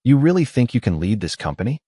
You really think you can lead this company?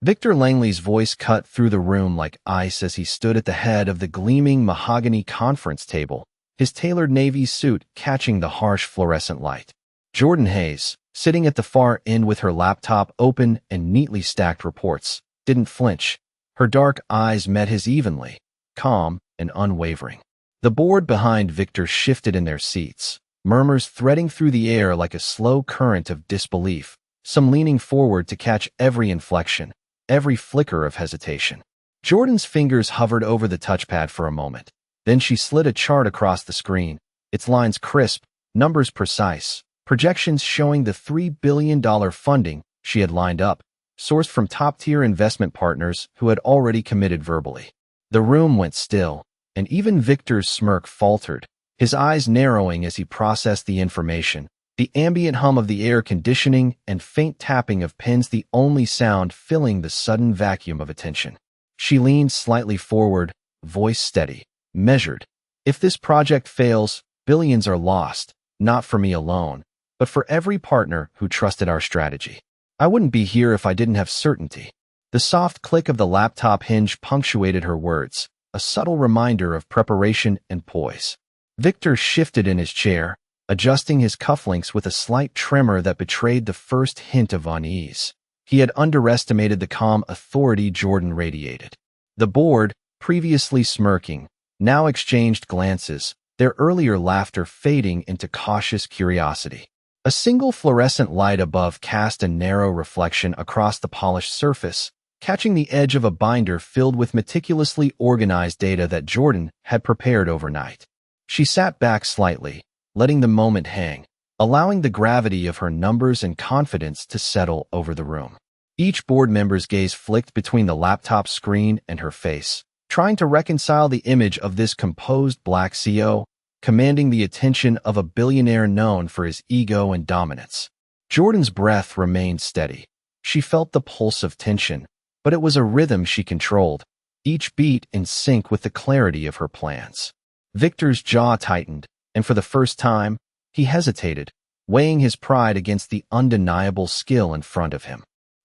Victor Langley's voice cut through the room like ice as he stood at the head of the gleaming mahogany conference table, his tailored navy suit catching the harsh fluorescent light. Jordan Hayes, sitting at the far end with her laptop open and neatly stacked reports, didn't flinch. Her dark eyes met his evenly, calm and unwavering. The board behind Victor shifted in their seats, murmurs threading through the air like a slow current of disbelief, some leaning forward to catch every inflection, every flicker of hesitation. Jordan's fingers hovered over the touchpad for a moment. Then she slid a chart across the screen, its lines crisp, numbers precise, projections showing the $3 billion funding she had lined up, sourced from top-tier investment partners who had already committed verbally. The room went still, and even Victor's smirk faltered, his eyes narrowing as he processed the information, the ambient hum of the air conditioning and faint tapping of pens the only sound filling the sudden vacuum of attention. She leaned slightly forward, voice steady, measured. If this project fails, billions are lost, not for me alone, but for every partner who trusted our strategy. I wouldn't be here if I didn't have certainty. The soft click of the laptop hinge punctuated her words, a subtle reminder of preparation and poise. Victor shifted in his chair, adjusting his cufflinks with a slight tremor that betrayed the first hint of unease. He had underestimated the calm authority Jordan radiated. The board, previously smirking, now exchanged glances, their earlier laughter fading into cautious curiosity. A single fluorescent light above cast a narrow reflection across the polished surface, catching the edge of a binder filled with meticulously organized data that Jordan had prepared overnight. She sat back slightly, letting the moment hang, allowing the gravity of her numbers and confidence to settle over the room. Each board member's gaze flicked between the laptop screen and her face, trying to reconcile the image of this composed black CEO, commanding the attention of a billionaire known for his ego and dominance. Jordan's breath remained steady. She felt the pulse of tension, but it was a rhythm she controlled, each beat in sync with the clarity of her plans. Victor's jaw tightened, and for the first time, he hesitated, weighing his pride against the undeniable skill in front of him.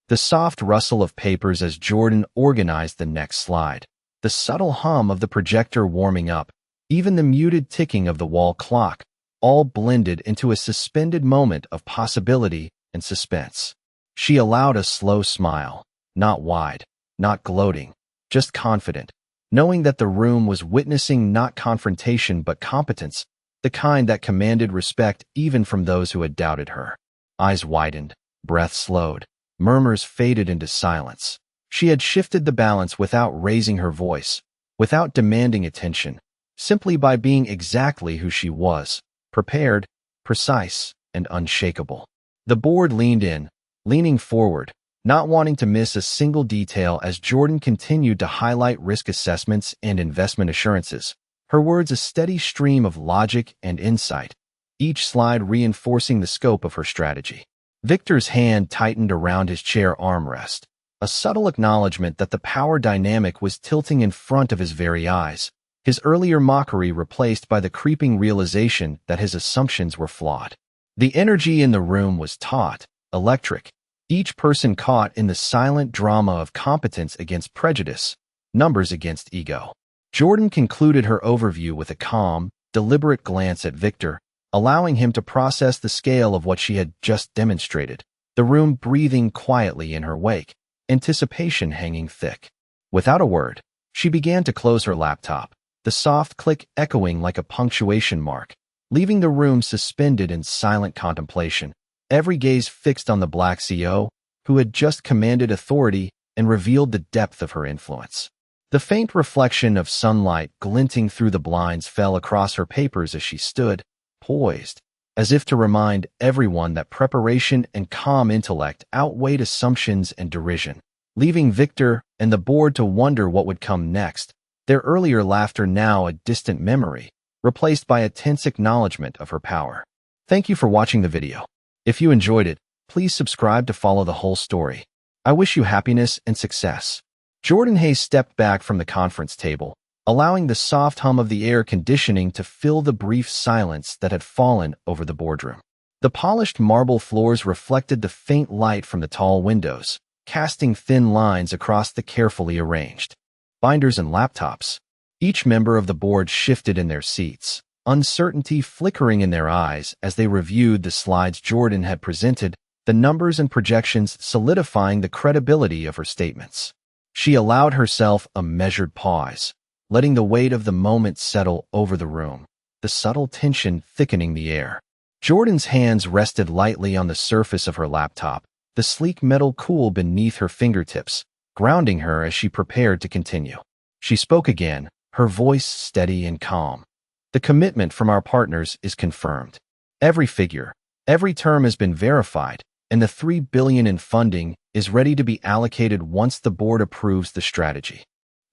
The soft rustle of papers as Jordan organized the next slide, the subtle hum of the projector warming up, even the muted ticking of the wall clock, all blended into a suspended moment of possibility and suspense. She allowed a slow smile, not wide, not gloating, just confident, knowing that the room was witnessing not confrontation but competence, the kind that commanded respect even from those who had doubted her. Eyes widened, breath slowed, murmurs faded into silence. She had shifted the balance without raising her voice, without demanding attention, simply by being exactly who she was, prepared, precise, and unshakable. The board leaned in, leaning forward, not wanting to miss a single detail as Jordan continued to highlight risk assessments and investment assurances, her words a steady stream of logic and insight, each slide reinforcing the scope of her strategy. Victor's hand tightened around his chair armrest, a subtle acknowledgment that the power dynamic was tilting in front of his very eyes, his earlier mockery replaced by the creeping realization that his assumptions were flawed. The energy in the room was taut, electric, each person caught in the silent drama of competence against prejudice, numbers against ego. Jordan concluded her overview with a calm, deliberate glance at Victor, allowing him to process the scale of what she had just demonstrated, the room breathing quietly in her wake, anticipation hanging thick. Without a word, she began to close her laptop, the soft click echoing like a punctuation mark, leaving the room suspended in silent contemplation, every gaze fixed on the black CEO, who had just commanded authority and revealed the depth of her influence. The faint reflection of sunlight glinting through the blinds fell across her papers as she stood, poised, as if to remind everyone that preparation and calm intellect outweighed assumptions and derision, leaving Victor and the board to wonder what would come next, their earlier laughter now a distant memory, replaced by a tense acknowledgment of her power. Thank you for watching the video. If you enjoyed it, please subscribe to follow the whole story. I wish you happiness and success. Jordan Hayes stepped back from the conference table, allowing the soft hum of the air conditioning to fill the brief silence that had fallen over the boardroom. The polished marble floors reflected the faint light from the tall windows, casting thin lines across the carefully arranged binders and laptops. Each member of the board shifted in their seats, uncertainty flickering in their eyes as they reviewed the slides Jordan had presented, the numbers and projections solidifying the credibility of her statements. She allowed herself a measured pause, letting the weight of the moment settle over the room, the subtle tension thickening the air. Jordan's hands rested lightly on the surface of her laptop, the sleek metal cool beneath her fingertips, grounding her as she prepared to continue. She spoke again, her voice steady and calm. The commitment from our partners is confirmed. Every figure, every term has been verified, and the $3 billion in funding is ready to be allocated once the board approves the strategy.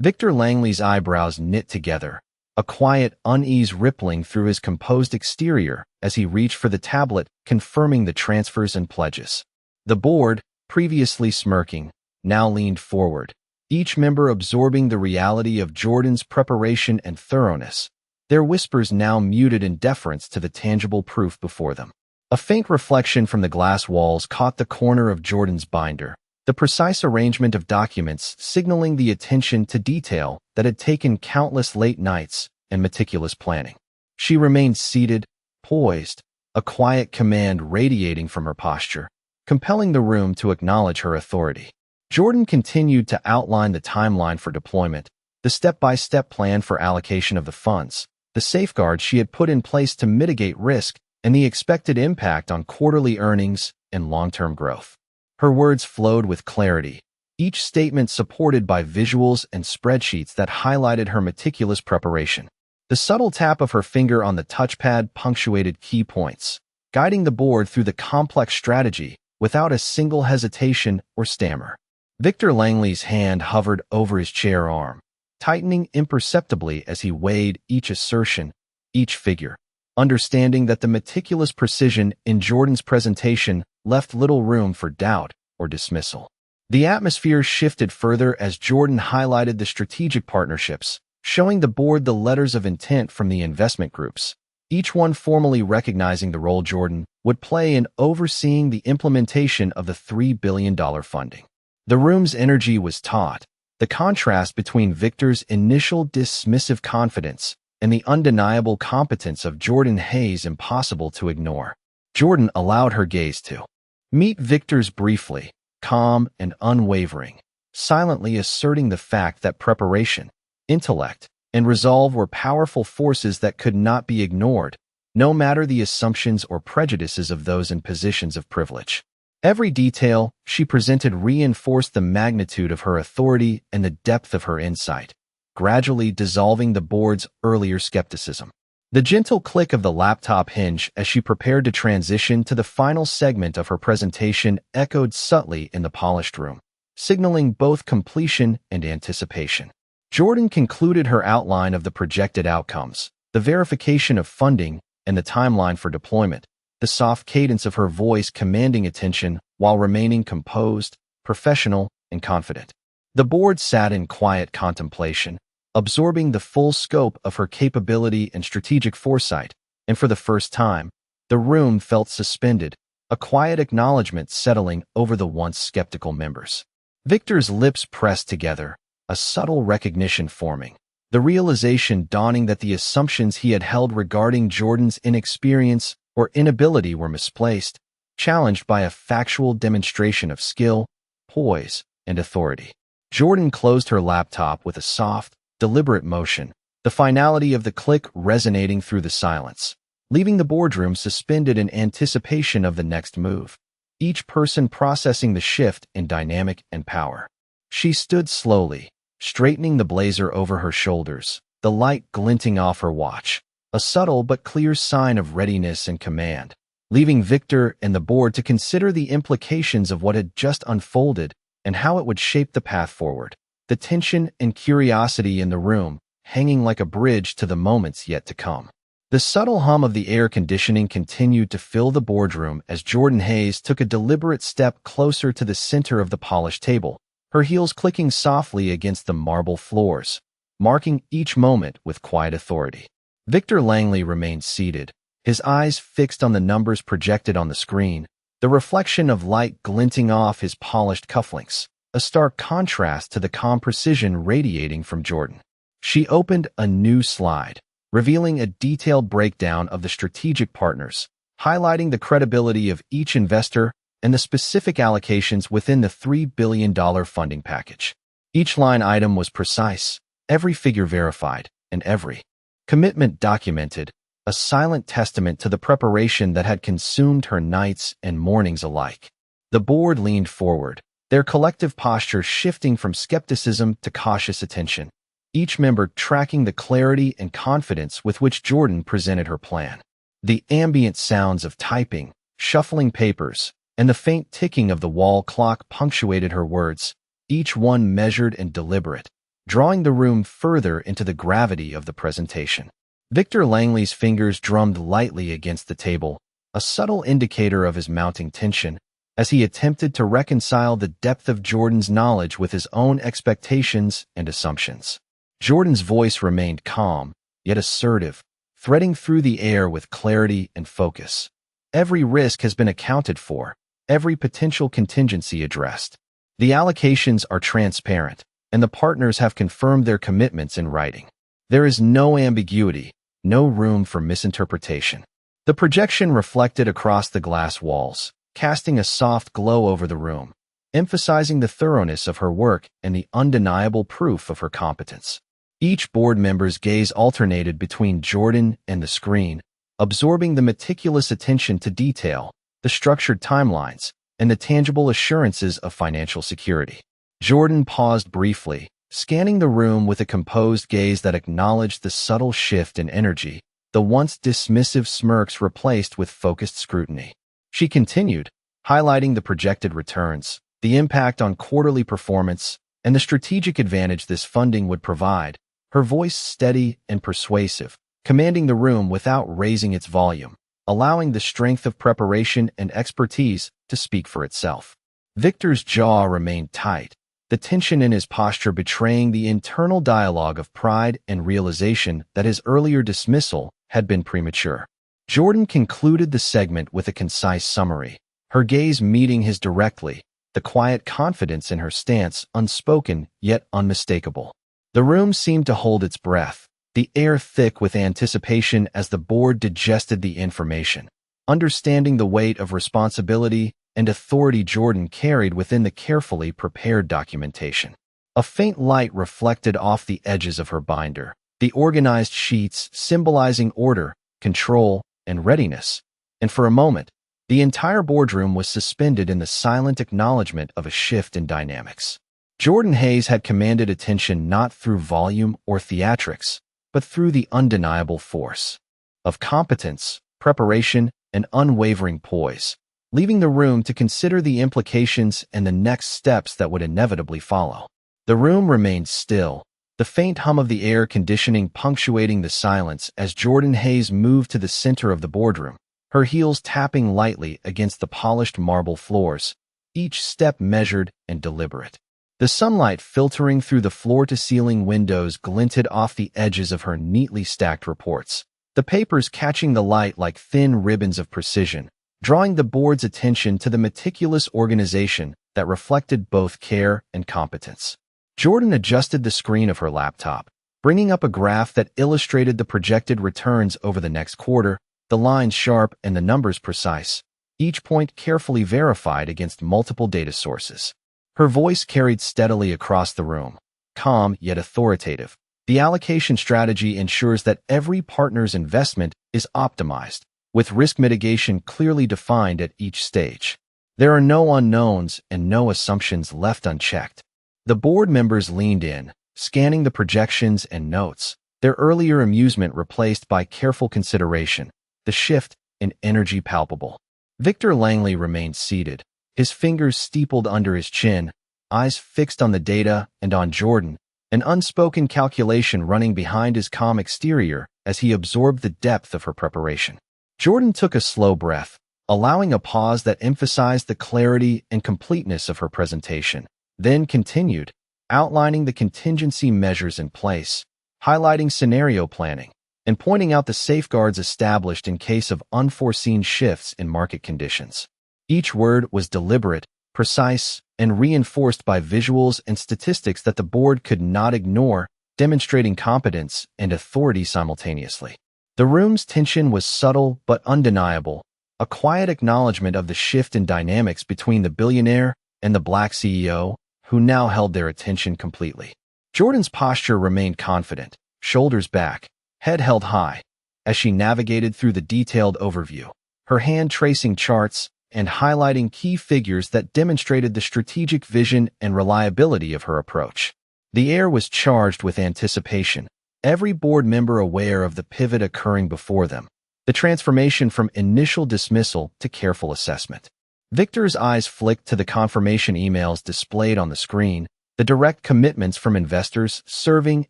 Victor Langley's eyebrows knit together, a quiet unease rippling through his composed exterior as he reached for the tablet confirming the transfers and pledges. The board, previously smirking, now leaned forward, each member absorbing the reality of Jordan's preparation and thoroughness, their whispers now muted in deference to the tangible proof before them. A faint reflection from the glass walls caught the corner of Jordan's binder, the precise arrangement of documents signaling the attention to detail that had taken countless late nights and meticulous planning. She remained seated, poised, a quiet command radiating from her posture, compelling the room to acknowledge her authority. Jordan continued to outline the timeline for deployment, the step-by-step plan for allocation of the funds, the safeguards she had put in place to mitigate risk, and the expected impact on quarterly earnings and long-term growth. Her words flowed with clarity, each statement supported by visuals and spreadsheets that highlighted her meticulous preparation. The subtle tap of her finger on the touchpad punctuated key points, guiding the board through the complex strategy without a single hesitation or stammer. Victor Langley's hand hovered over his chair arm, tightening imperceptibly as he weighed each assertion, each figure, understanding that the meticulous precision in Jordan's presentation left little room for doubt or dismissal. The atmosphere shifted further as Jordan highlighted the strategic partnerships, showing the board the letters of intent from the investment groups, each one formally recognizing the role Jordan would play in overseeing the implementation of the $3 billion funding. The room's energy was taut, the contrast between Victor's initial dismissive confidence and the undeniable competence of Jordan Hayes impossible to ignore. Jordan allowed her gaze to meet Victor's briefly, calm and unwavering, silently asserting the fact that preparation, intellect, and resolve were powerful forces that could not be ignored, no matter the assumptions or prejudices of those in positions of privilege. Every detail she presented reinforced the magnitude of her authority and the depth of her insight, gradually dissolving the board's earlier skepticism. The gentle click of the laptop hinge as she prepared to transition to the final segment of her presentation echoed subtly in the polished room, signaling both completion and anticipation. Jordan concluded her outline of the projected outcomes, the verification of funding, and the timeline for deployment, the soft cadence of her voice commanding attention while remaining composed, professional, and confident. The board sat in quiet contemplation, absorbing the full scope of her capability and strategic foresight, and for the first time, the room felt suspended, a quiet acknowledgment settling over the once skeptical members. Victor's lips pressed together, a subtle recognition forming, the realization dawning that the assumptions he had held regarding Jordan's inexperience or inability were misplaced, challenged by a factual demonstration of skill, poise, and authority. Jordan closed her laptop with a soft, deliberate motion, the finality of the click resonating through the silence, leaving the boardroom suspended in anticipation of the next move, each person processing the shift in dynamic and power. She stood slowly, straightening the blazer over her shoulders, the light glinting off her watch, a subtle but clear sign of readiness and command, leaving Victor and the board to consider the implications of what had just unfolded and how it would shape the path forward. The tension and curiosity in the room hanging like a bridge to the moments yet to come. The subtle hum of the air conditioning continued to fill the boardroom as Jordan Hayes took a deliberate step closer to the center of the polished table, her heels clicking softly against the marble floors, marking each moment with quiet authority. Victor Langley remained seated, his eyes fixed on the numbers projected on the screen, the reflection of light glinting off his polished cufflinks, a stark contrast to the calm precision radiating from Jordan. She opened a new slide, revealing a detailed breakdown of the strategic partners, highlighting the credibility of each investor and the specific allocations within the $3 billion funding package. Each line item was precise, every figure verified, and every commitment documented, a silent testament to the preparation that had consumed her nights and mornings alike. The board leaned forward, their collective posture shifting from skepticism to cautious attention, each member tracking the clarity and confidence with which Jordan presented her plan. The ambient sounds of typing, shuffling papers, and the faint ticking of the wall clock punctuated her words, each one measured and deliberate, drawing the room further into the gravity of the presentation. Victor Langley's fingers drummed lightly against the table, a subtle indicator of his mounting tension, as he attempted to reconcile the depth of Jordan's knowledge with his own expectations and assumptions. Jordan's voice remained calm, yet assertive, threading through the air with clarity and focus. Every risk has been accounted for, every potential contingency addressed. The allocations are transparent, and the partners have confirmed their commitments in writing. There is no ambiguity, no room for misinterpretation. The projection reflected across the glass walls, casting a soft glow over the room, emphasizing the thoroughness of her work and the undeniable proof of her competence. Each board member's gaze alternated between Jordan and the screen, absorbing the meticulous attention to detail, the structured timelines, and the tangible assurances of financial security. Jordan paused briefly, scanning the room with a composed gaze that acknowledged the subtle shift in energy, the once dismissive smirks replaced with focused scrutiny. She continued, highlighting the projected returns, the impact on quarterly performance, and the strategic advantage this funding would provide, her voice steady and persuasive, commanding the room without raising its volume, allowing the strength of preparation and expertise to speak for itself. Victor's jaw remained tight, the tension in his posture betraying the internal dialogue of pride and realization that his earlier dismissal had been premature. Jordan concluded the segment with a concise summary, her gaze meeting his directly, the quiet confidence in her stance unspoken yet unmistakable. The room seemed to hold its breath, the air thick with anticipation as the board digested the information, understanding the weight of responsibility and authority Jordan carried within the carefully prepared documentation. A faint light reflected off the edges of her binder, the organized sheets symbolizing order, control, and readiness, and for a moment, the entire boardroom was suspended in the silent acknowledgment of a shift in dynamics. Jordan Hayes had commanded attention not through volume or theatrics, but through the undeniable force of competence, preparation, and unwavering poise, leaving the room to consider the implications and the next steps that would inevitably follow. The room remained still, the faint hum of the air conditioning punctuating the silence as Jordan Hayes moved to the center of the boardroom, her heels tapping lightly against the polished marble floors, each step measured and deliberate. The sunlight filtering through the floor-to-ceiling windows glinted off the edges of her neatly stacked reports, the papers catching the light like thin ribbons of precision, drawing the board's attention to the meticulous organization that reflected both care and competence. Jordan adjusted the screen of her laptop, bringing up a graph that illustrated the projected returns over the next quarter, the lines sharp and the numbers precise, each point carefully verified against multiple data sources. Her voice carried steadily across the room, calm yet authoritative. The allocation strategy ensures that every partner's investment is optimized, with risk mitigation clearly defined at each stage. There are no unknowns and no assumptions left unchecked. The board members leaned in, scanning the projections and notes, their earlier amusement replaced by careful consideration, the shift in energy palpable. Victor Langley remained seated, his fingers steepled under his chin, eyes fixed on the data and on Jordan, an unspoken calculation running behind his calm exterior as he absorbed the depth of her preparation. Jordan took a slow breath, allowing a pause that emphasized the clarity and completeness of her presentation, then continued, outlining the contingency measures in place, highlighting scenario planning, and pointing out the safeguards established in case of unforeseen shifts in market conditions. Each word was deliberate, precise, and reinforced by visuals and statistics that the board could not ignore, demonstrating competence and authority simultaneously. The room's tension was subtle but undeniable, a quiet acknowledgment of the shift in dynamics between the billionaire and the black CEO, who now held their attention completely. Jordan's posture remained confident, shoulders back, head held high, as she navigated through the detailed overview, her hand tracing charts and highlighting key figures that demonstrated the strategic vision and reliability of her approach. The air was charged with anticipation, every board member aware of the pivot occurring before them, the transformation from initial dismissal to careful assessment. Victor's eyes flicked to the confirmation emails displayed on the screen, the direct commitments from investors serving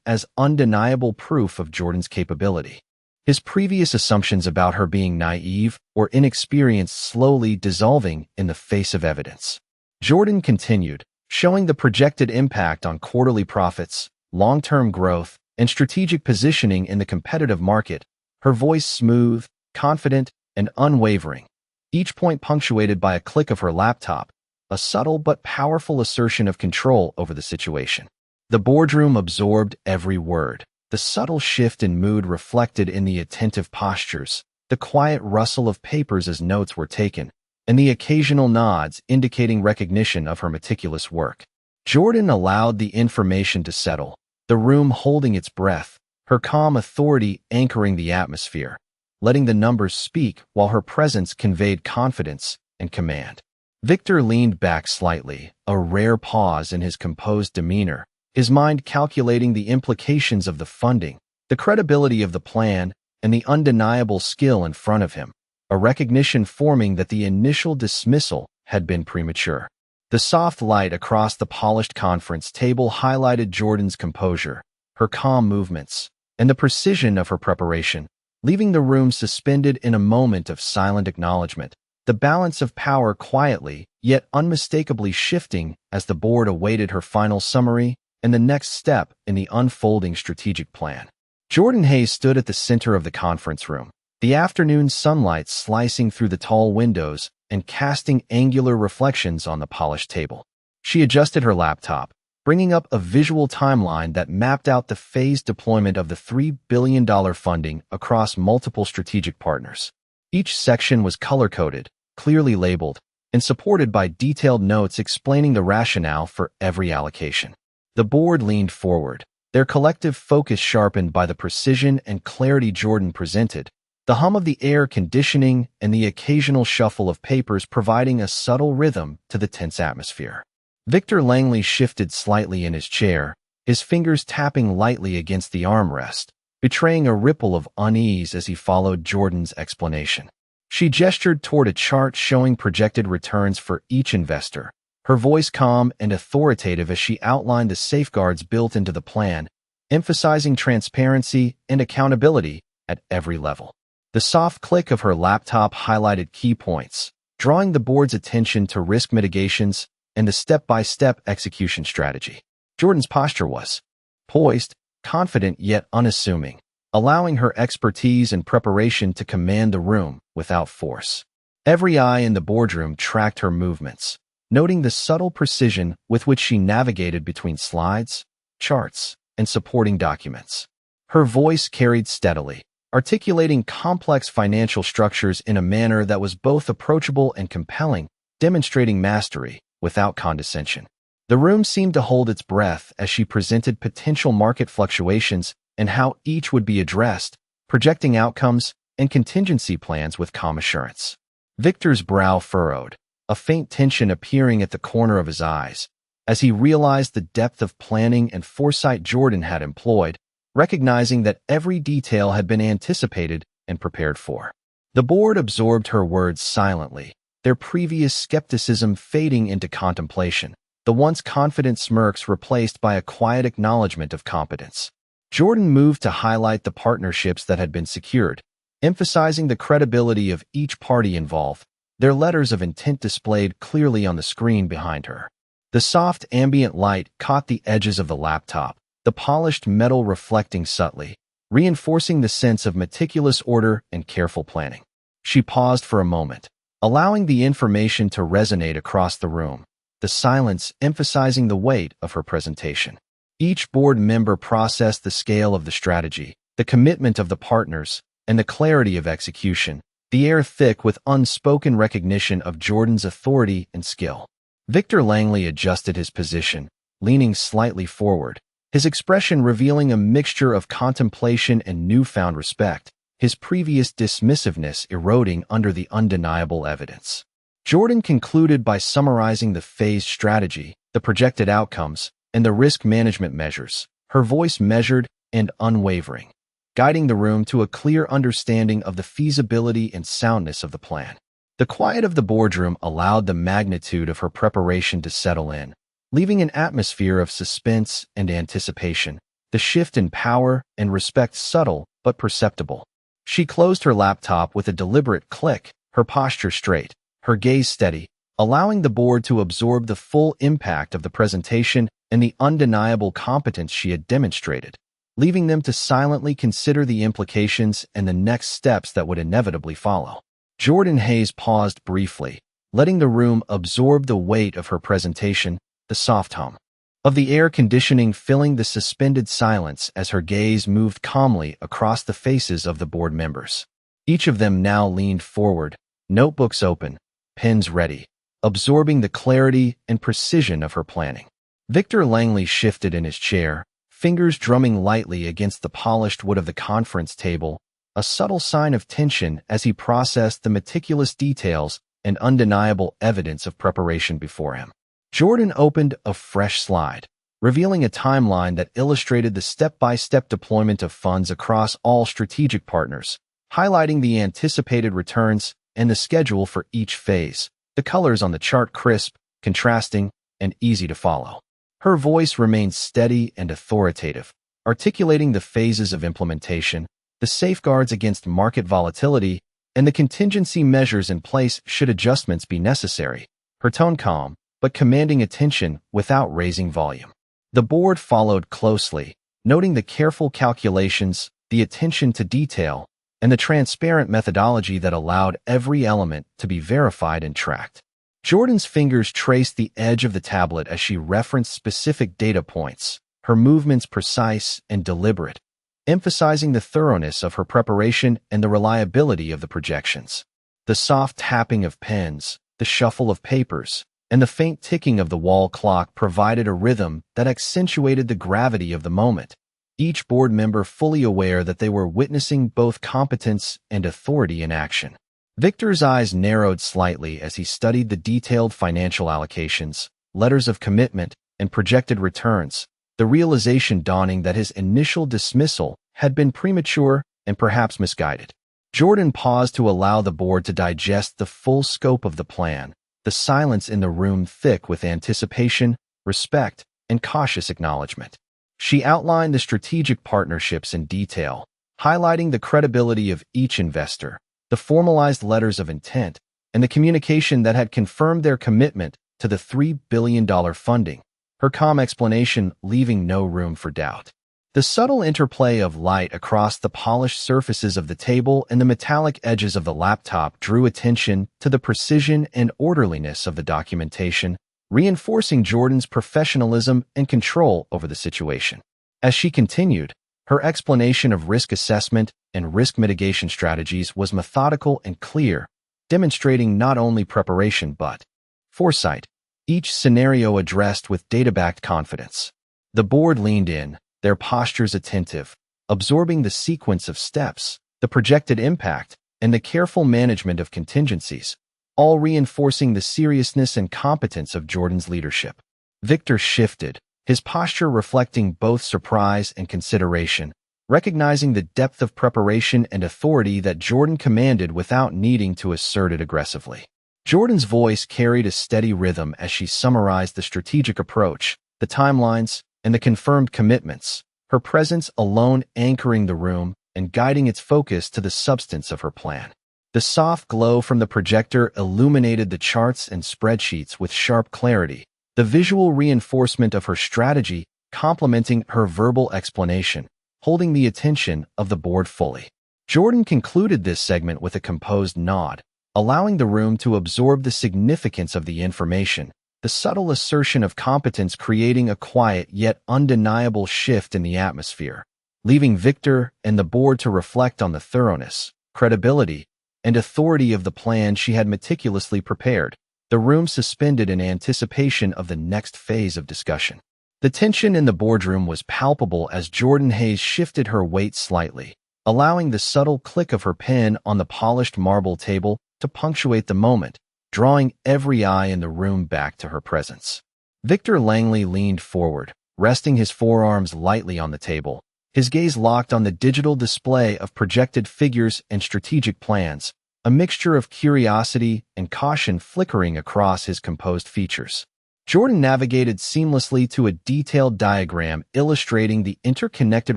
as undeniable proof of Jordan's capability. His previous assumptions about her being naive or inexperienced slowly dissolving in the face of evidence. Jordan continued, showing the projected impact on quarterly profits, long-term growth, and strategic positioning in the competitive market, her voice smooth, confident, and unwavering, each point punctuated by a click of her laptop, a subtle but powerful assertion of control over the situation. The boardroom absorbed every word, the subtle shift in mood reflected in the attentive postures, the quiet rustle of papers as notes were taken, and the occasional nods indicating recognition of her meticulous work. Jordan allowed the information to settle, the room holding its breath, her calm authority anchoring the atmosphere, letting the numbers speak while her presence conveyed confidence and command. Victor leaned back slightly, a rare pause in his composed demeanor, his mind calculating the implications of the funding, the credibility of the plan, and the undeniable skill in front of him, a recognition forming that the initial dismissal had been premature. The soft light across the polished conference table highlighted Jordan's composure, her calm movements, and the precision of her preparation, leaving the room suspended in a moment of silent acknowledgment, the balance of power quietly yet unmistakably shifting as the board awaited her final summary and the next step in the unfolding strategic plan. Jordan Hayes stood at the center of the conference room, the afternoon sunlight slicing through the tall windows and casting angular reflections on the polished table. She adjusted her laptop, bringing up a visual timeline that mapped out the phased deployment of the $3 billion funding across multiple strategic partners. Each section was color-coded, clearly labeled, and supported by detailed notes explaining the rationale for every allocation. The board leaned forward, their collective focus sharpened by the precision and clarity Jordan presented, the hum of the air conditioning and the occasional shuffle of papers providing a subtle rhythm to the tense atmosphere. Victor Langley shifted slightly in his chair, his fingers tapping lightly against the armrest, betraying a ripple of unease as he followed Jordan's explanation. She gestured toward a chart showing projected returns for each investor, her voice calm and authoritative as she outlined the safeguards built into the plan, emphasizing transparency and accountability at every level. The soft click of her laptop highlighted key points, drawing the board's attention to risk mitigations and the step-by-step execution strategy. Jordan's posture was poised, confident yet unassuming, allowing her expertise and preparation to command the room without force. Every eye in the boardroom tracked her movements, noting the subtle precision with which she navigated between slides, charts, and supporting documents. Her voice carried steadily, articulating complex financial structures in a manner that was both approachable and compelling, demonstrating mastery without condescension. The room seemed to hold its breath as she presented potential market fluctuations and how each would be addressed, projecting outcomes and contingency plans with calm assurance. Victor's brow furrowed, a faint tension appearing at the corner of his eyes, as he realized the depth of planning and foresight Jordan had employed, recognizing that every detail had been anticipated and prepared for. The board absorbed her words silently, their previous skepticism fading into contemplation, the once confident smirks replaced by a quiet acknowledgment of competence. Jordan moved to highlight the partnerships that had been secured, emphasizing the credibility of each party involved, their letters of intent displayed clearly on the screen behind her. The soft ambient light caught the edges of the laptop, the polished metal reflecting subtly, reinforcing the sense of meticulous order and careful planning. She paused for a moment, allowing the information to resonate across the room, the silence emphasizing the weight of her presentation. Each board member processed the scale of the strategy, the commitment of the partners, and the clarity of execution, the air thick with unspoken recognition of Jordan's authority and skill. Victor Langley adjusted his position, leaning slightly forward, his expression revealing a mixture of contemplation and newfound respect, his previous dismissiveness eroding under the undeniable evidence. Jordan concluded by summarizing the phased strategy, the projected outcomes, and the risk management measures, her voice measured and unwavering, guiding the room to a clear understanding of the feasibility and soundness of the plan. The quiet of the boardroom allowed the magnitude of her preparation to settle in, leaving an atmosphere of suspense and anticipation, the shift in power and respect subtle but perceptible. She closed her laptop with a deliberate click, her posture straight, her gaze steady, allowing the board to absorb the full impact of the presentation and the undeniable competence she had demonstrated, leaving them to silently consider the implications and the next steps that would inevitably follow. Jordan Hayes paused briefly, letting the room absorb the weight of her presentation, the soft hum of the air conditioning filling the suspended silence as her gaze moved calmly across the faces of the board members. Each of them now leaned forward, notebooks open, pens ready, absorbing the clarity and precision of her planning. Victor Langley shifted in his chair, fingers drumming lightly against the polished wood of the conference table, a subtle sign of tension as he processed the meticulous details and undeniable evidence of preparation before him. Jordan opened a fresh slide, revealing a timeline that illustrated the step-by-step deployment of funds across all strategic partners, highlighting the anticipated returns and the schedule for each phase, the colors on the chart crisp, contrasting, and easy to follow. Her voice remained steady and authoritative, articulating the phases of implementation, the safeguards against market volatility, and the contingency measures in place should adjustments be necessary. Her tone calm, but commanding attention without raising volume. The board followed closely, noting the careful calculations, the attention to detail, and the transparent methodology that allowed every element to be verified and tracked. Jordan's fingers traced the edge of the tablet as she referenced specific data points, her movements precise and deliberate, emphasizing the thoroughness of her preparation and the reliability of the projections. The soft tapping of pens, the shuffle of papers, and the faint ticking of the wall clock provided a rhythm that accentuated the gravity of the moment, each board member fully aware that they were witnessing both competence and authority in action. Victor's eyes narrowed slightly as he studied the detailed financial allocations, letters of commitment, and projected returns, the realization dawning that his initial dismissal had been premature and perhaps misguided. Jordan paused to allow the board to digest the full scope of the plan, the silence in the room thick with anticipation, respect, and cautious acknowledgment. She outlined the strategic partnerships in detail, highlighting the credibility of each investor, the formalized letters of intent, and the communication that had confirmed their commitment to the $3 billion funding, her calm explanation leaving no room for doubt. The subtle interplay of light across the polished surfaces of the table and the metallic edges of the laptop drew attention to the precision and orderliness of the documentation, reinforcing Jordan's professionalism and control over the situation. As she continued, her explanation of risk assessment and risk mitigation strategies was methodical and clear, demonstrating not only preparation but foresight, each scenario addressed with data-backed confidence. The board leaned in, their postures attentive, absorbing the sequence of steps, the projected impact, and the careful management of contingencies, all reinforcing the seriousness and competence of Jordan's leadership. Victor shifted, his posture reflecting both surprise and consideration, recognizing the depth of preparation and authority that Jordan commanded without needing to assert it aggressively. Jordan's voice carried a steady rhythm as she summarized the strategic approach, the timelines, and the confirmed commitments, her presence alone anchoring the room and guiding its focus to the substance of her plan. The soft glow from the projector illuminated the charts and spreadsheets with sharp clarity, the visual reinforcement of her strategy complementing her verbal explanation, holding the attention of the board fully. Jordan concluded this segment with a composed nod, allowing the room to absorb the significance of the information, the subtle assertion of competence creating a quiet yet undeniable shift in the atmosphere, leaving Victor and the board to reflect on the thoroughness, credibility, and authority of the plan she had meticulously prepared, the room suspended in anticipation of the next phase of discussion. The tension in the boardroom was palpable as Jordan Hayes shifted her weight slightly, allowing the subtle click of her pen on the polished marble table to punctuate the moment, drawing every eye in the room back to her presence. Victor Langley leaned forward, resting his forearms lightly on the table, his gaze locked on the digital display of projected figures and strategic plans, a mixture of curiosity and caution flickering across his composed features. Jordan navigated seamlessly to a detailed diagram illustrating the interconnected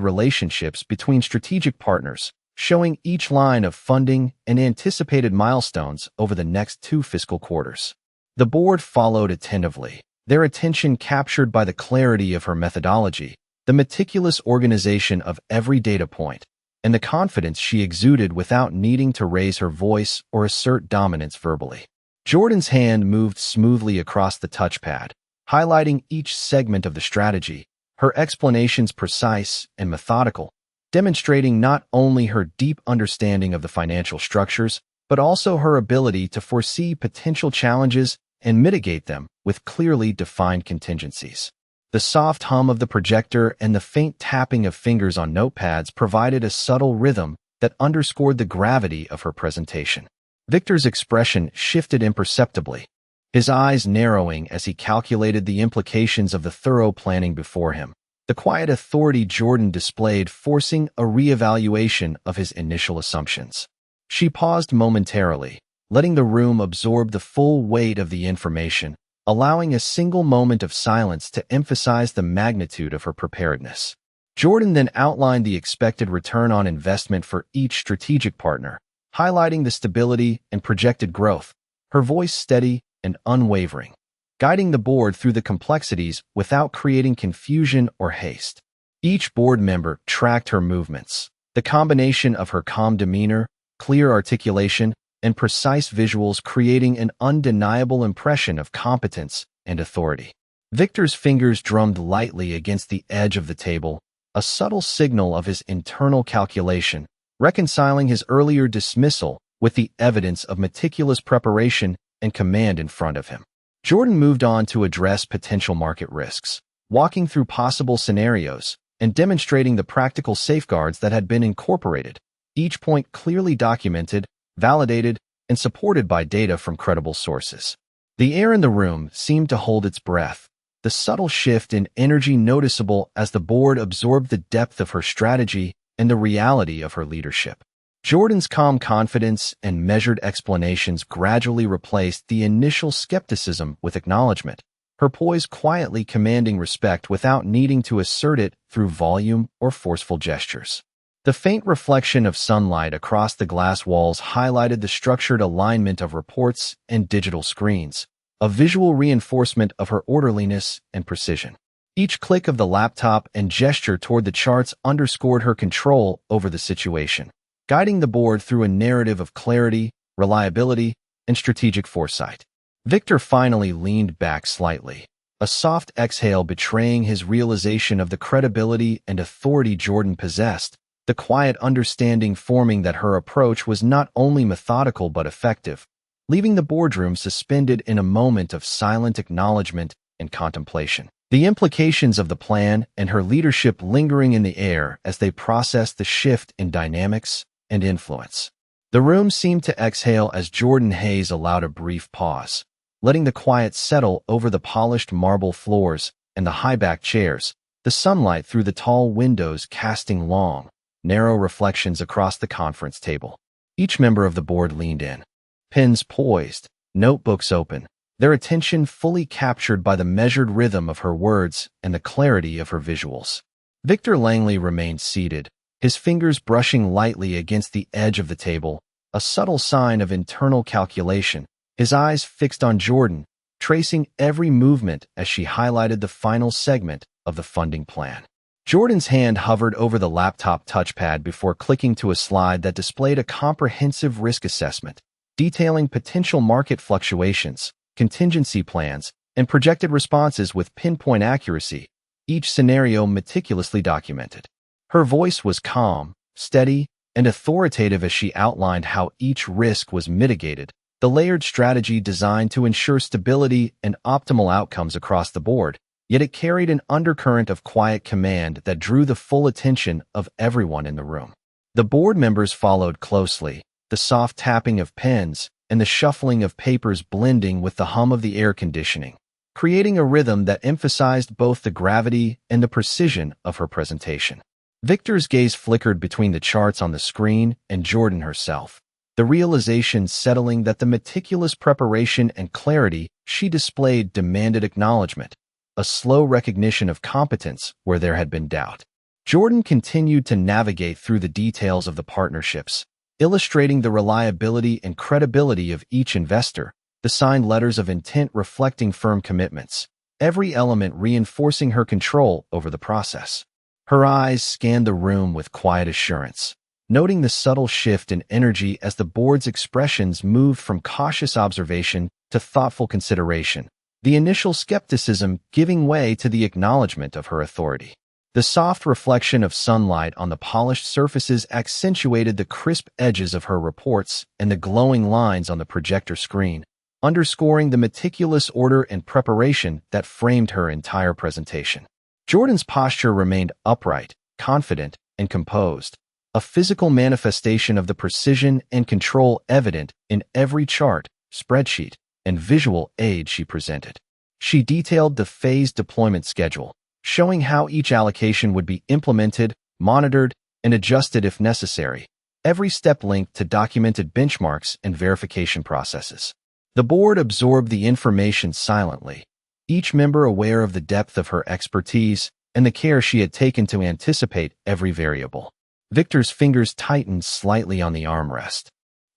relationships between strategic partners, showing each line of funding and anticipated milestones over the next 2 fiscal quarters. The board followed attentively, their attention captured by the clarity of her methodology, the meticulous organization of every data point, and the confidence she exuded without needing to raise her voice or assert dominance verbally. Jordan's hand moved smoothly across the touchpad, highlighting each segment of the strategy, her explanations precise and methodical, demonstrating not only her deep understanding of the financial structures, but also her ability to foresee potential challenges and mitigate them with clearly defined contingencies. The soft hum of the projector and the faint tapping of fingers on notepads provided a subtle rhythm that underscored the gravity of her presentation. Victor's expression shifted imperceptibly, his eyes narrowing as he calculated the implications of the thorough planning before him, the quiet authority Jordan displayed forcing a reevaluation of his initial assumptions. She paused momentarily, letting the room absorb the full weight of the information, allowing a single moment of silence to emphasize the magnitude of her preparedness. Jordan then outlined the expected return on investment for each strategic partner, highlighting the stability and projected growth, her voice steady and unwavering, guiding the board through the complexities without creating confusion or haste. Each board member tracked her movements, the combination of her calm demeanor, clear articulation, and precise visuals creating an undeniable impression of competence and authority. Victor's fingers drummed lightly against the edge of the table, a subtle signal of his internal calculation, reconciling his earlier dismissal with the evidence of meticulous preparation and command in front of him. Jordan moved on to address potential market risks, walking through possible scenarios and demonstrating the practical safeguards that had been incorporated, each point clearly documented, validated, and supported by data from credible sources. The air in the room seemed to hold its breath, the subtle shift in energy noticeable as the board absorbed the depth of her strategy and the reality of her leadership. Jordan's calm confidence and measured explanations gradually replaced the initial skepticism with acknowledgment, her poise quietly commanding respect without needing to assert it through volume or forceful gestures. The faint reflection of sunlight across the glass walls highlighted the structured alignment of reports and digital screens, a visual reinforcement of her orderliness and precision. Each click of the laptop and gesture toward the charts underscored her control over the situation, guiding the board through a narrative of clarity, reliability, and strategic foresight. Victor finally leaned back slightly, a soft exhale betraying his realization of the credibility and authority Jordan possessed, the quiet understanding forming that her approach was not only methodical but effective, leaving the boardroom suspended in a moment of silent acknowledgment and contemplation. The implications of the plan and her leadership lingering in the air as they processed the shift in dynamics and influence. The room seemed to exhale as Jordan Hayes allowed a brief pause, letting the quiet settle over the polished marble floors and the high-backed chairs, the sunlight through the tall windows casting long, narrow reflections across the conference table. Each member of the board leaned in, pens poised, notebooks open, their attention fully captured by the measured rhythm of her words and the clarity of her visuals. Victor Langley remained seated, his fingers brushing lightly against the edge of the table, a subtle sign of internal calculation, his eyes fixed on Jordan, tracing every movement as she highlighted the final segment of the funding plan. Jordan's hand hovered over the laptop touchpad before clicking to a slide that displayed a comprehensive risk assessment, detailing potential market fluctuations, contingency plans, and projected responses with pinpoint accuracy, each scenario meticulously documented. Her voice was calm, steady, and authoritative as she outlined how each risk was mitigated, the layered strategy designed to ensure stability and optimal outcomes across the board. Yet it carried an undercurrent of quiet command that drew the full attention of everyone in the room. The board members followed closely, the soft tapping of pens and the shuffling of papers blending with the hum of the air conditioning, creating a rhythm that emphasized both the gravity and the precision of her presentation. Victor's gaze flickered between the charts on the screen and Jordan herself, the realization settling that the meticulous preparation and clarity she displayed demanded acknowledgment, a slow recognition of competence where there had been doubt. Jordan continued to navigate through the details of the partnerships, illustrating the reliability and credibility of each investor, the signed letters of intent reflecting firm commitments, every element reinforcing her control over the process. Her eyes scanned the room with quiet assurance, noting the subtle shift in energy as the board's expressions moved from cautious observation to thoughtful consideration, the initial skepticism giving way to the acknowledgment of her authority. The soft reflection of sunlight on the polished surfaces accentuated the crisp edges of her reports and the glowing lines on the projector screen, underscoring the meticulous order and preparation that framed her entire presentation. Jordan's posture remained upright, confident, and composed, a physical manifestation of the precision and control evident in every chart, spreadsheet, and visual aid she presented. She detailed the phased deployment schedule, showing how each allocation would be implemented, monitored, and adjusted if necessary, every step linked to documented benchmarks and verification processes. The board absorbed the information silently, each member aware of the depth of her expertise and the care she had taken to anticipate every variable. Victor's fingers tightened slightly on the armrest,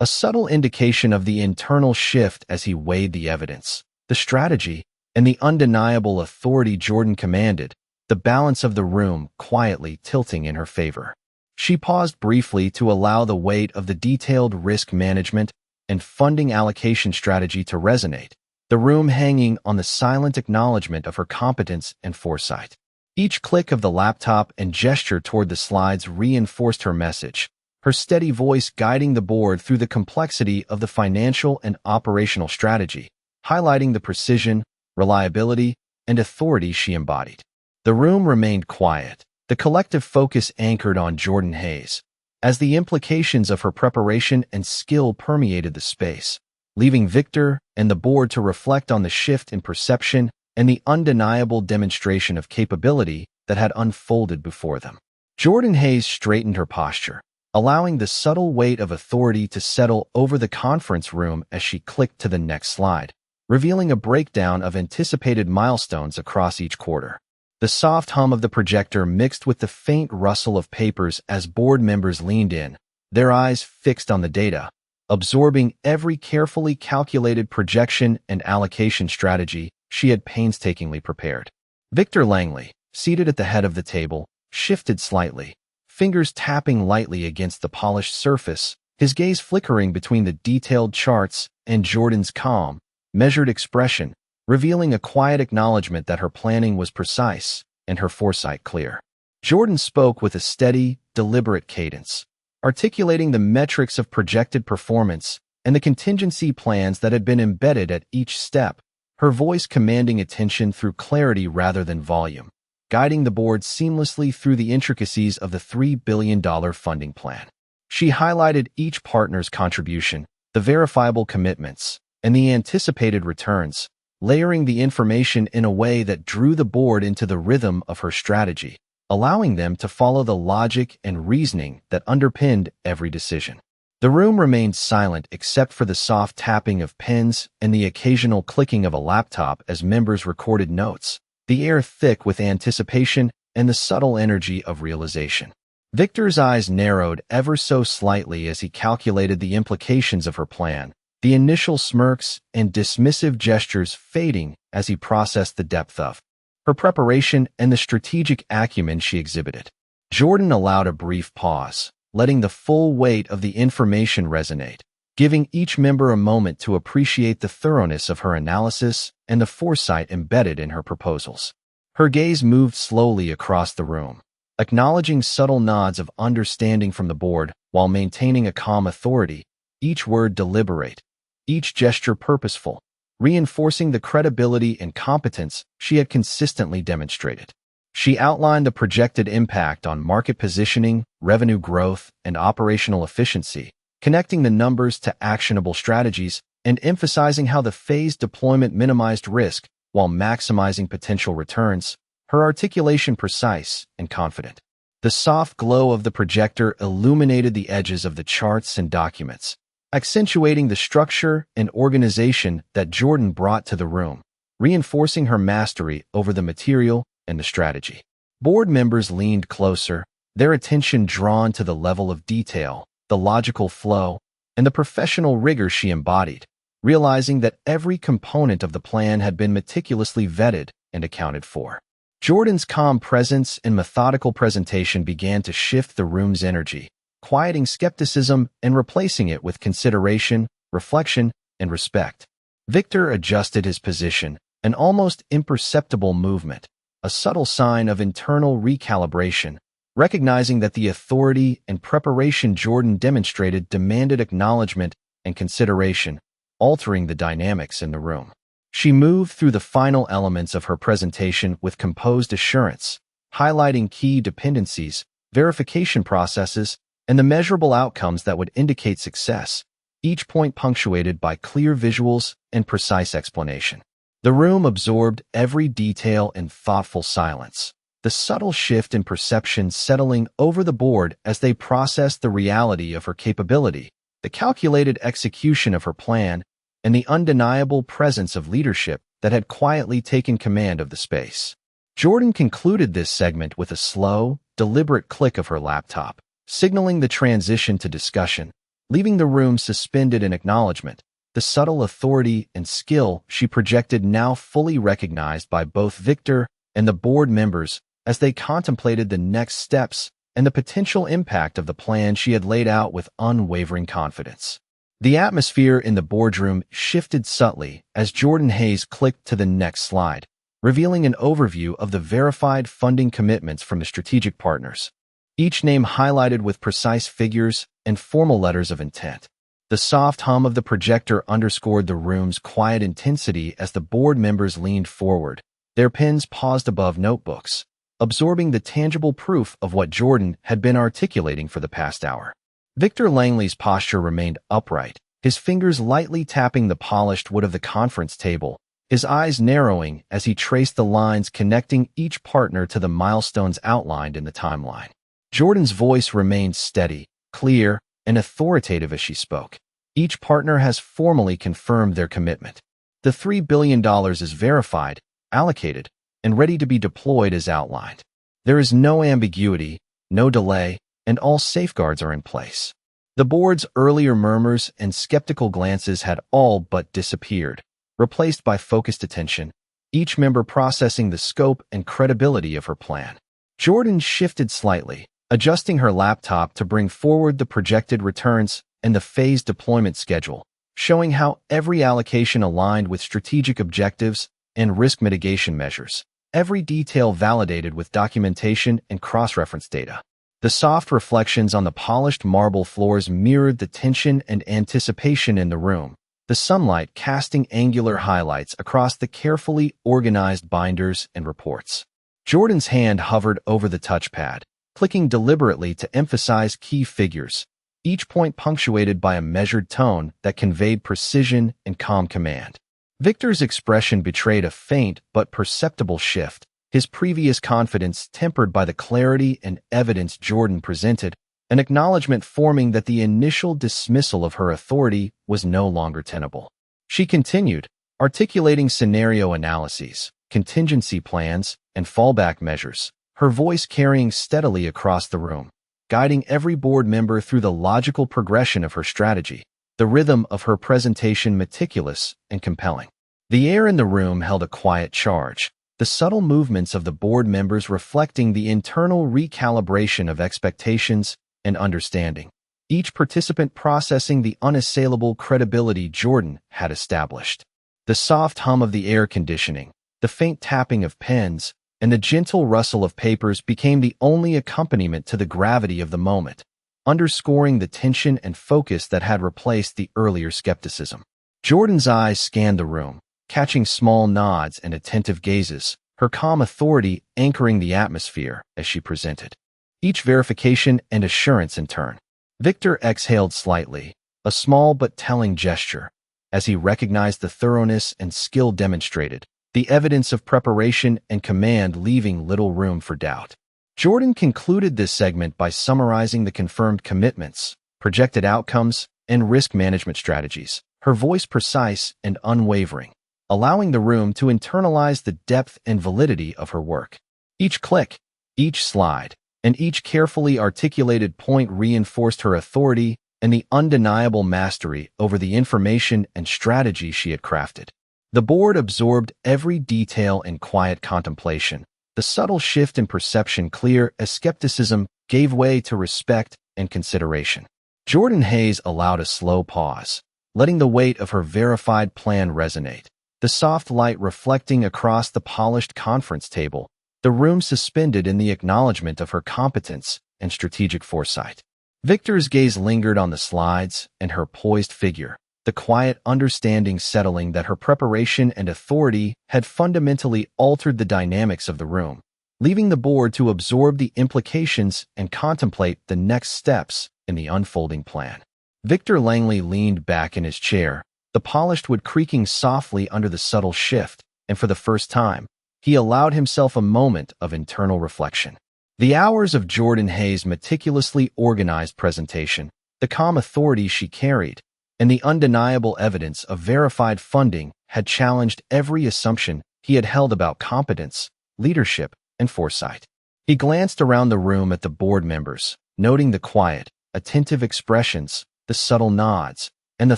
a subtle indication of the internal shift as he weighed the evidence, the strategy, and the undeniable authority Jordan commanded, the balance of the room quietly tilting in her favor. She paused briefly to allow the weight of the detailed risk management and funding allocation strategy to resonate, the room hanging on the silent acknowledgment of her competence and foresight. Each click of the laptop and gesture toward the slides reinforced her message, her steady voice guiding the board through the complexity of the financial and operational strategy, highlighting the precision, reliability, and authority she embodied. The room remained quiet, the collective focus anchored on Jordan Hayes, as the implications of her preparation and skill permeated the space, leaving Victor and the board to reflect on the shift in perception and the undeniable demonstration of capability that had unfolded before them. Jordan Hayes straightened her posture, allowing the subtle weight of authority to settle over the conference room as she clicked to the next slide, revealing a breakdown of anticipated milestones across each quarter. The soft hum of the projector mixed with the faint rustle of papers as board members leaned in, their eyes fixed on the data, absorbing every carefully calculated projection and allocation strategy she had painstakingly prepared. Victor Langley, seated at the head of the table, shifted slightly, fingers tapping lightly against the polished surface, his gaze flickering between the detailed charts and Jordan's calm, measured expression, revealing a quiet acknowledgment that her planning was precise and her foresight clear. Jordan spoke with a steady, deliberate cadence, articulating the metrics of projected performance and the contingency plans that had been embedded at each step, her voice commanding attention through clarity rather than volume, guiding the board seamlessly through the intricacies of the $3 billion funding plan. She highlighted each partner's contribution, the verifiable commitments, and the anticipated returns, layering the information in a way that drew the board into the rhythm of her strategy, allowing them to follow the logic and reasoning that underpinned every decision. The room remained silent except for the soft tapping of pens and the occasional clicking of a laptop as members recorded notes, the air thick with anticipation and the subtle energy of realization. Victor's eyes narrowed ever so slightly as he calculated the implications of her plan, the initial smirks and dismissive gestures fading as he processed the depth of her preparation, and the strategic acumen she exhibited. Jordan allowed a brief pause, letting the full weight of the information resonate, giving each member a moment to appreciate the thoroughness of her analysis and the foresight embedded in her proposals. Her gaze moved slowly across the room, acknowledging subtle nods of understanding from the board while maintaining a calm authority, each word deliberate, each gesture purposeful, reinforcing the credibility and competence she had consistently demonstrated. She outlined the projected impact on market positioning, revenue growth, and operational efficiency, connecting the numbers to actionable strategies and emphasizing how the phased deployment minimized risk while maximizing potential returns, her articulation precise and confident. The soft glow of the projector illuminated the edges of the charts and documents, accentuating the structure and organization that Jordan brought to the room, reinforcing her mastery over the material and the strategy. Board members leaned closer, their attention drawn to the level of detail, the logical flow, and the professional rigor she embodied, realizing that every component of the plan had been meticulously vetted and accounted for. Jordan's calm presence and methodical presentation began to shift the room's energy, quieting skepticism and replacing it with consideration, reflection, and respect. Victor adjusted his position, an almost imperceptible movement, a subtle sign of internal recalibration, recognizing that the authority and preparation Jordan demonstrated demanded acknowledgment and consideration, altering the dynamics in the room. She moved through the final elements of her presentation with composed assurance, highlighting key dependencies, verification processes, and the measurable outcomes that would indicate success, each point punctuated by clear visuals and precise explanation. The room absorbed every detail in thoughtful silence, the subtle shift in perception settling over the board as they processed the reality of her capability, the calculated execution of her plan, and the undeniable presence of leadership that had quietly taken command of the space. Jordan concluded this segment with a slow, deliberate click of her laptop, signaling the transition to discussion, leaving the room suspended in acknowledgment. The subtle authority and skill she projected now fully recognized by both Victor and the board members as they contemplated the next steps and the potential impact of the plan she had laid out with unwavering confidence. The atmosphere in the boardroom shifted subtly as Jordan Hayes clicked to the next slide, revealing an overview of the verified funding commitments from the strategic partners, each name highlighted with precise figures and formal letters of intent. The soft hum of the projector underscored the room's quiet intensity as the board members leaned forward, their pens paused above notebooks, absorbing the tangible proof of what Jordan had been articulating for the past hour. Victor Langley's posture remained upright, his fingers lightly tapping the polished wood of the conference table, his eyes narrowing as he traced the lines connecting each partner to the milestones outlined in the timeline. Jordan's voice remained steady, clear, and authoritative as she spoke. Each partner has formally confirmed their commitment. The $3 billion is verified, allocated, and ready to be deployed as outlined. There is no ambiguity, no delay, and all safeguards are in place. The board's earlier murmurs and skeptical glances had all but disappeared, replaced by focused attention, each member processing the scope and credibility of her plan. Jordan shifted slightly, adjusting her laptop to bring forward the projected returns and the phased deployment schedule, showing how every allocation aligned with strategic objectives and risk mitigation measures, every detail validated with documentation and cross-reference data. The soft reflections on the polished marble floors mirrored the tension and anticipation in the room, the sunlight casting angular highlights across the carefully organized binders and reports. Jordan's hand hovered over the touchpad, clicking deliberately to emphasize key figures, each point punctuated by a measured tone that conveyed precision and calm command. Victor's expression betrayed a faint but perceptible shift, his previous confidence tempered by the clarity and evidence Jordan presented, an acknowledgment forming that the initial dismissal of her authority was no longer tenable. She continued, articulating scenario analyses, contingency plans, and fallback measures, her voice carrying steadily across the room, guiding every board member through the logical progression of her strategy, the rhythm of her presentation meticulous and compelling. The air in the room held a quiet charge, the subtle movements of the board members reflecting the internal recalibration of expectations and understanding, each participant processing the unassailable credibility Jordan had established. The soft hum of the air conditioning, the faint tapping of pens, and the gentle rustle of papers became the only accompaniment to the gravity of the moment, underscoring the tension and focus that had replaced the earlier skepticism. Jordan's eyes scanned the room, catching small nods and attentive gazes, her calm authority anchoring the atmosphere as she presented each verification and assurance in turn. Victor exhaled slightly, a small but telling gesture, as he recognized the thoroughness and skill demonstrated, the evidence of preparation and command leaving little room for doubt. Jordan concluded this segment by summarizing the confirmed commitments, projected outcomes, and risk management strategies, her voice precise and unwavering, allowing the room to internalize the depth and validity of her work. Each click, each slide, and each carefully articulated point reinforced her authority and the undeniable mastery over the information and strategy she had crafted. The board absorbed every detail in quiet contemplation, the subtle shift in perception clear as skepticism gave way to respect and consideration. Jordan Hayes allowed a slow pause, letting the weight of her verified plan resonate, the soft light reflecting across the polished conference table, the room suspended in the acknowledgment of her competence and strategic foresight. Victor's gaze lingered on the slides and her poised figure, the quiet understanding settling that her preparation and authority had fundamentally altered the dynamics of the room, leaving the board to absorb the implications and contemplate the next steps in the unfolding plan. Victor Langley leaned back in his chair, the polished wood creaking softly under the subtle shift, and for the first time, he allowed himself a moment of internal reflection. The hours of Jordan Hayes' meticulously organized presentation, the calm authority she carried, and the undeniable evidence of verified funding had challenged every assumption he had held about competence, leadership, and foresight. He glanced around the room at the board members, noting the quiet, attentive expressions, the subtle nods, and the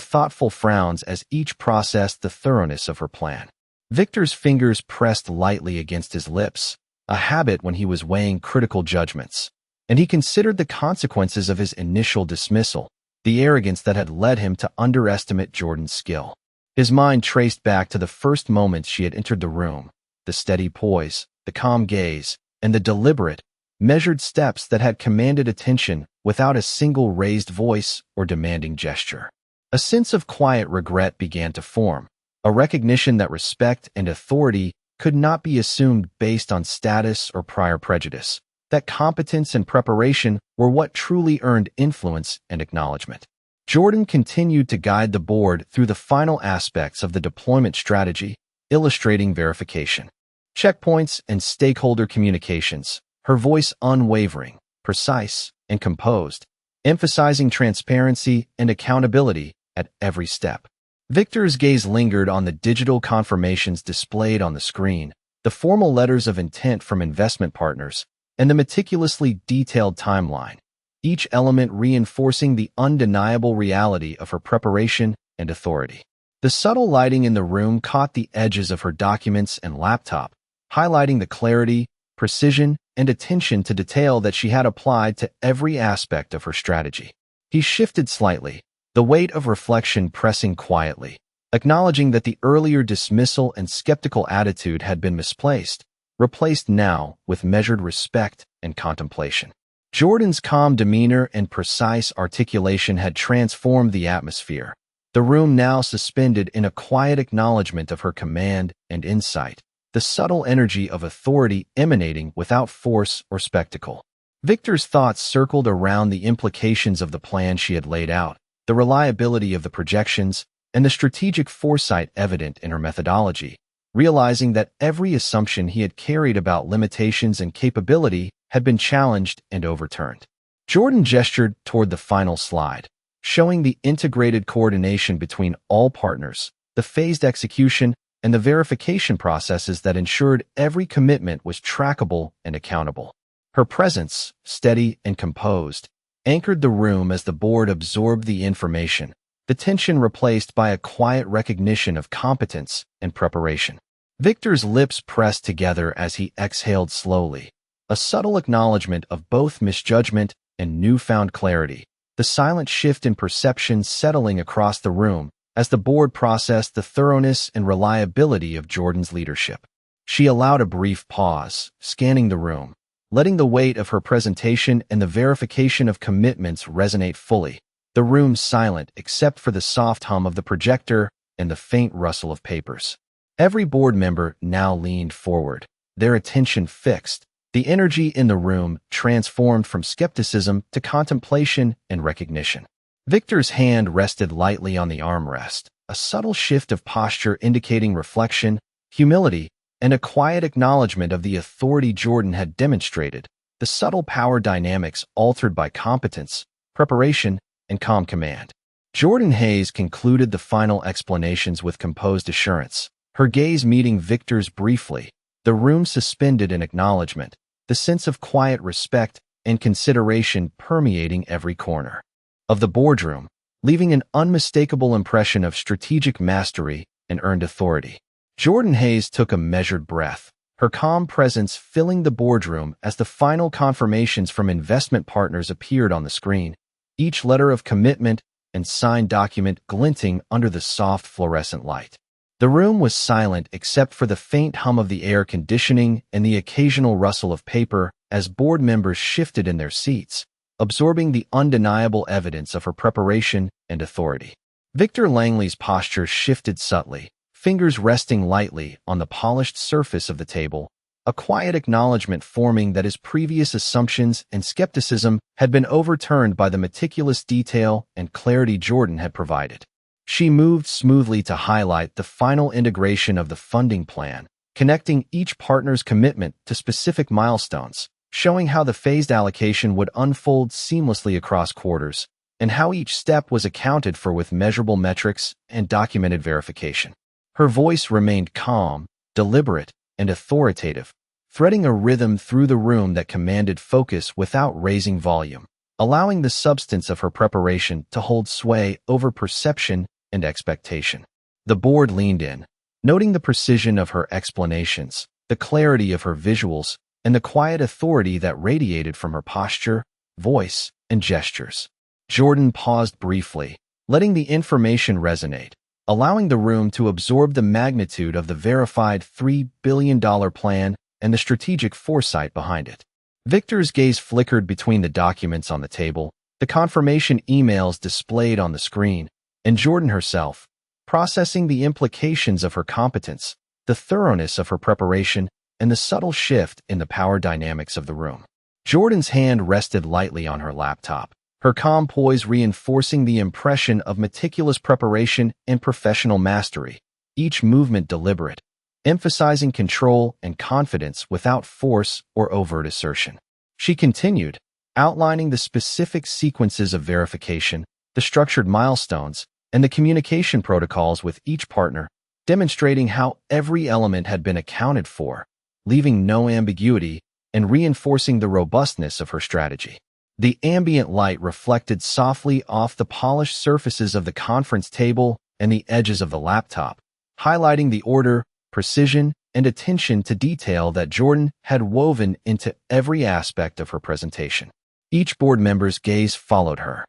thoughtful frowns as each processed the thoroughness of her plan. Victor's fingers pressed lightly against his lips, a habit when he was weighing critical judgments, and he considered the consequences of his initial dismissal, the arrogance that had led him to underestimate Jordan's skill. His mind traced back to the first moments she had entered the room, the steady poise, the calm gaze, and the deliberate, measured steps that had commanded attention without a single raised voice or demanding gesture. A sense of quiet regret began to form, a recognition that respect and authority could not be assumed based on status or prior prejudice, that competence and preparation were what truly earned influence and acknowledgment. Jordan continued to guide the board through the final aspects of the deployment strategy, illustrating verification, checkpoints, and stakeholder communications, her voice unwavering, precise, and composed, emphasizing transparency and accountability at every step. Victor's gaze lingered on the digital confirmations displayed on the screen, the formal letters of intent from investment partners, and the meticulously detailed timeline, each element reinforcing the undeniable reality of her preparation and authority. The subtle lighting in the room caught the edges of her documents and laptop, highlighting the clarity, precision, and attention to detail that she had applied to every aspect of her strategy. He shifted slightly, the weight of reflection pressing quietly, acknowledging that the earlier dismissal and skeptical attitude had been misplaced, replaced now with measured respect and contemplation. Jordan's calm demeanor and precise articulation had transformed the atmosphere, the room now suspended in a quiet acknowledgment of her command and insight, the subtle energy of authority emanating without force or spectacle. Victor's thoughts circled around the implications of the plan she had laid out, the reliability of the projections, and the strategic foresight evident in her methodology, realizing that every assumption he had carried about limitations and capability had been challenged and overturned. Jordan gestured toward the final slide, showing the integrated coordination between all partners, the phased execution, and the verification processes that ensured every commitment was trackable and accountable. Her presence, steady and composed, anchored the room as the board absorbed the information, the tension replaced by a quiet recognition of competence and preparation. Victor's lips pressed together as he exhaled slowly, a subtle acknowledgment of both misjudgment and newfound clarity, the silent shift in perception settling across the room as the board processed the thoroughness and reliability of Jordan's leadership. She allowed a brief pause, scanning the room, letting the weight of her presentation and the verification of commitments resonate fully, the room silent except for the soft hum of the projector and the faint rustle of papers. Every board member now leaned forward, their attention fixed, the energy in the room transformed from skepticism to contemplation and recognition. Victor's hand rested lightly on the armrest, a subtle shift of posture indicating reflection, humility, and a quiet acknowledgment of the authority Jordan had demonstrated, the subtle power dynamics altered by competence, preparation, and calm command. Jordan Hayes concluded the final explanations with composed assurance, her gaze meeting Victor's briefly, the room suspended in acknowledgment, the sense of quiet respect and consideration permeating every corner of the boardroom, leaving an unmistakable impression of strategic mastery and earned authority. Jordan Hayes took a measured breath, her calm presence filling the boardroom as the final confirmations from investment partners appeared on the screen, each letter of commitment and signed document glinting under the soft fluorescent light. The room was silent except for the faint hum of the air conditioning and the occasional rustle of paper as board members shifted in their seats, absorbing the undeniable evidence of her preparation and authority. Victor Langley's posture shifted subtly, fingers resting lightly on the polished surface of the table, a quiet acknowledgement forming that his previous assumptions and skepticism had been overturned by the meticulous detail and clarity Jordan had provided. She moved smoothly to highlight the final integration of the funding plan, connecting each partner's commitment to specific milestones, showing how the phased allocation would unfold seamlessly across quarters, and how each step was accounted for with measurable metrics and documented verification. Her voice remained calm, deliberate, and authoritative, threading a rhythm through the room that commanded focus without raising volume, allowing the substance of her preparation to hold sway over perception and expectation. The board leaned in, noting the precision of her explanations, the clarity of her visuals, and the quiet authority that radiated from her posture, voice, and gestures. Jordan paused briefly, letting the information resonate, allowing the room to absorb the magnitude of the verified $3 billion plan and the strategic foresight behind it. Victor's gaze flickered between the documents on the table, the confirmation emails displayed on the screen, and Jordan herself, processing the implications of her competence, the thoroughness of her preparation, and the subtle shift in the power dynamics of the room. Jordan's hand rested lightly on her laptop, her calm poise reinforcing the impression of meticulous preparation and professional mastery, each movement deliberate, emphasizing control and confidence without force or overt assertion. She continued, outlining the specific sequences of verification, the structured milestones, and the communication protocols with each partner, demonstrating how every element had been accounted for, leaving no ambiguity and reinforcing the robustness of her strategy. The ambient light reflected softly off the polished surfaces of the conference table and the edges of the laptop, highlighting the order, precision, and attention to detail that Jordan had woven into every aspect of her presentation. Each board member's gaze followed her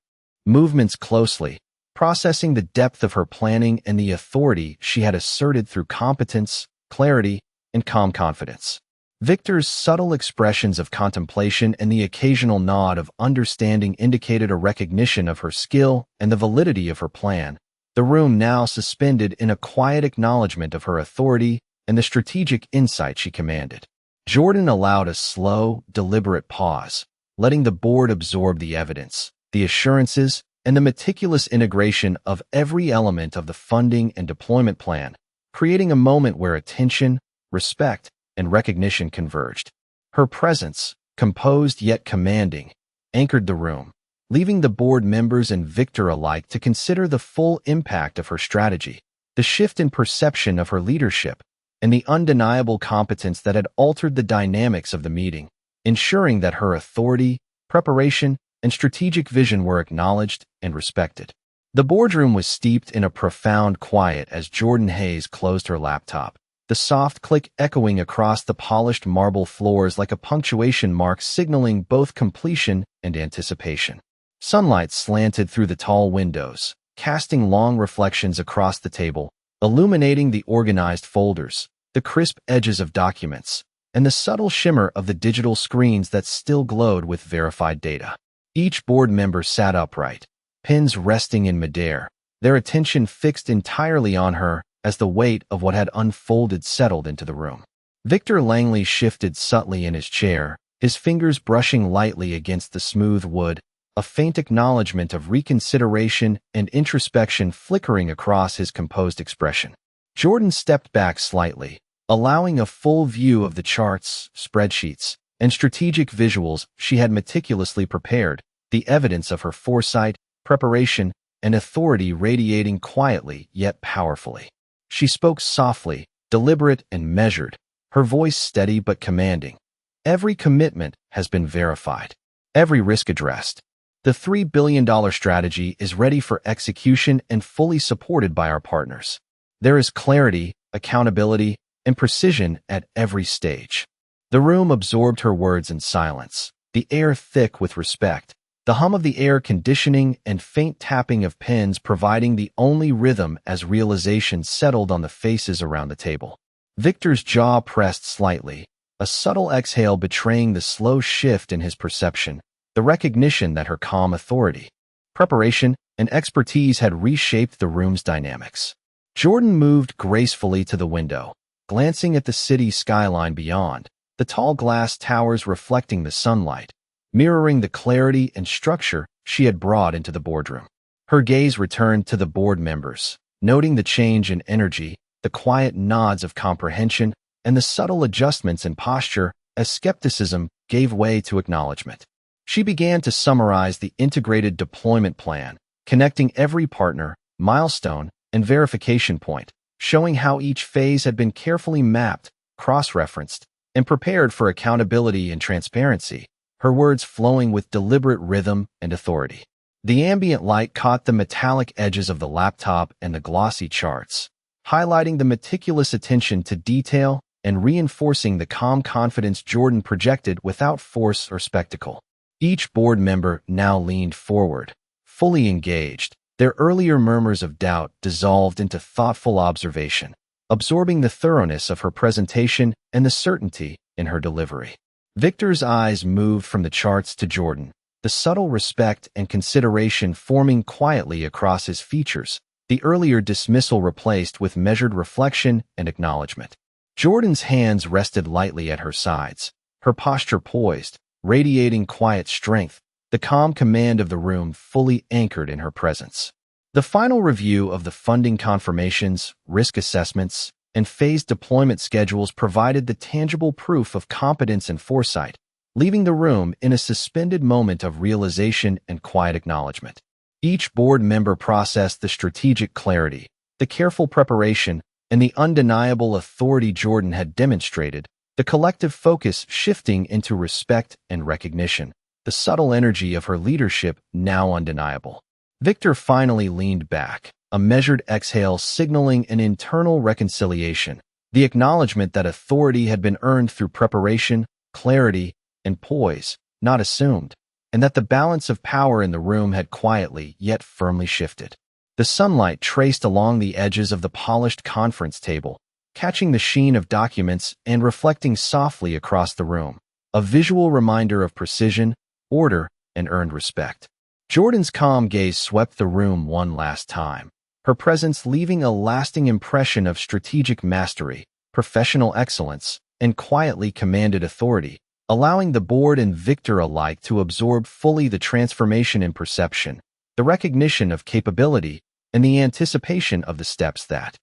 movements closely, processing the depth of her planning and the authority she had asserted through competence, clarity, and calm confidence. Victor's subtle expressions of contemplation and the occasional nod of understanding indicated a recognition of her skill and the validity of her plan, the room now suspended in a quiet acknowledgement of her authority and the strategic insight she commanded. Jordan allowed a slow, deliberate pause, letting the board absorb the evidence, the assurances, and the meticulous integration of every element of the funding and deployment plan, creating a moment where attention, respect, and recognition converged. Her presence, composed yet commanding, anchored the room, leaving the board members and Victor alike to consider the full impact of her strategy, the shift in perception of her leadership, and the undeniable competence that had altered the dynamics of the meeting, ensuring that her authority, preparation, and strategic vision were acknowledged and respected. The boardroom was steeped in a profound quiet as Jordan Hayes closed her laptop, the soft click echoing across the polished marble floors like a punctuation mark signaling both completion and anticipation. Sunlight slanted through the tall windows, casting long reflections across the table, illuminating the organized folders, the crisp edges of documents, and the subtle shimmer of the digital screens that still glowed with verified data. Each board member sat upright, pins resting in midair, their attention fixed entirely on her as the weight of what had unfolded settled into the room. Victor Langley shifted subtly in his chair, his fingers brushing lightly against the smooth wood, a faint acknowledgment of reconsideration and introspection flickering across his composed expression. Jordan stepped back slightly, allowing a full view of the charts, spreadsheets, and strategic visuals she had meticulously prepared, the evidence of her foresight, preparation, and authority radiating quietly yet powerfully. She spoke softly, deliberate and measured, her voice steady but commanding. Every commitment has been verified. Every risk addressed. The $3 billion strategy is ready for execution and fully supported by our partners. There is clarity, accountability, and precision at every stage. The room absorbed her words in silence, the air thick with respect, the hum of the air conditioning and faint tapping of pens providing the only rhythm as realization settled on the faces around the table. Victor's jaw pressed slightly, a subtle exhale betraying the slow shift in his perception, the recognition that her calm authority, preparation, and expertise had reshaped the room's dynamics. Jordan moved gracefully to the window, glancing at the city skyline beyond, the tall glass towers reflecting the sunlight, mirroring the clarity and structure she had brought into the boardroom. Her gaze returned to the board members, noting the change in energy, the quiet nods of comprehension, and the subtle adjustments in posture as skepticism gave way to acknowledgment. She began to summarize the integrated deployment plan, connecting every partner, milestone, and verification point, showing how each phase had been carefully mapped, cross-referenced, and prepared for accountability and transparency, her words flowing with deliberate rhythm and authority. The ambient light caught the metallic edges of the laptop and the glossy charts, highlighting the meticulous attention to detail and reinforcing the calm confidence Jordan projected without force or spectacle. Each board member now leaned forward, fully engaged, their earlier murmurs of doubt dissolved into thoughtful observation, absorbing the thoroughness of her presentation and the certainty in her delivery. Victor's eyes moved from the charts to Jordan, the subtle respect and consideration forming quietly across his features, the earlier dismissal replaced with measured reflection and acknowledgment. Jordan's hands rested lightly at her sides, her posture poised, radiating quiet strength, the calm command of the room fully anchored in her presence. The final review of the funding confirmations, risk assessments, and phased deployment schedules provided the tangible proof of competence and foresight, leaving the room in a suspended moment of realization and quiet acknowledgement. Each board member processed the strategic clarity, the careful preparation, and the undeniable authority Jordan had demonstrated, the collective focus shifting into respect and recognition, the subtle energy of her leadership now undeniable. Victor finally leaned back, a measured exhale signaling an internal reconciliation, the acknowledgement that authority had been earned through preparation, clarity, and poise, not assumed, and that the balance of power in the room had quietly yet firmly shifted. The sunlight traced along the edges of the polished conference table, catching the sheen of documents and reflecting softly across the room, a visual reminder of precision, order, and earned respect. Jordan's calm gaze swept the room one last time, her presence leaving a lasting impression of strategic mastery, professional excellence, and quietly commanded authority, allowing the board and Victor alike to absorb fully the transformation in perception, the recognition of capability, and the anticipation of the steps that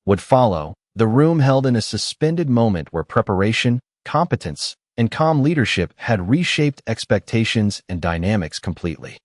would follow. The room held in a suspended moment where preparation, competence, and calm leadership had reshaped expectations and dynamics completely.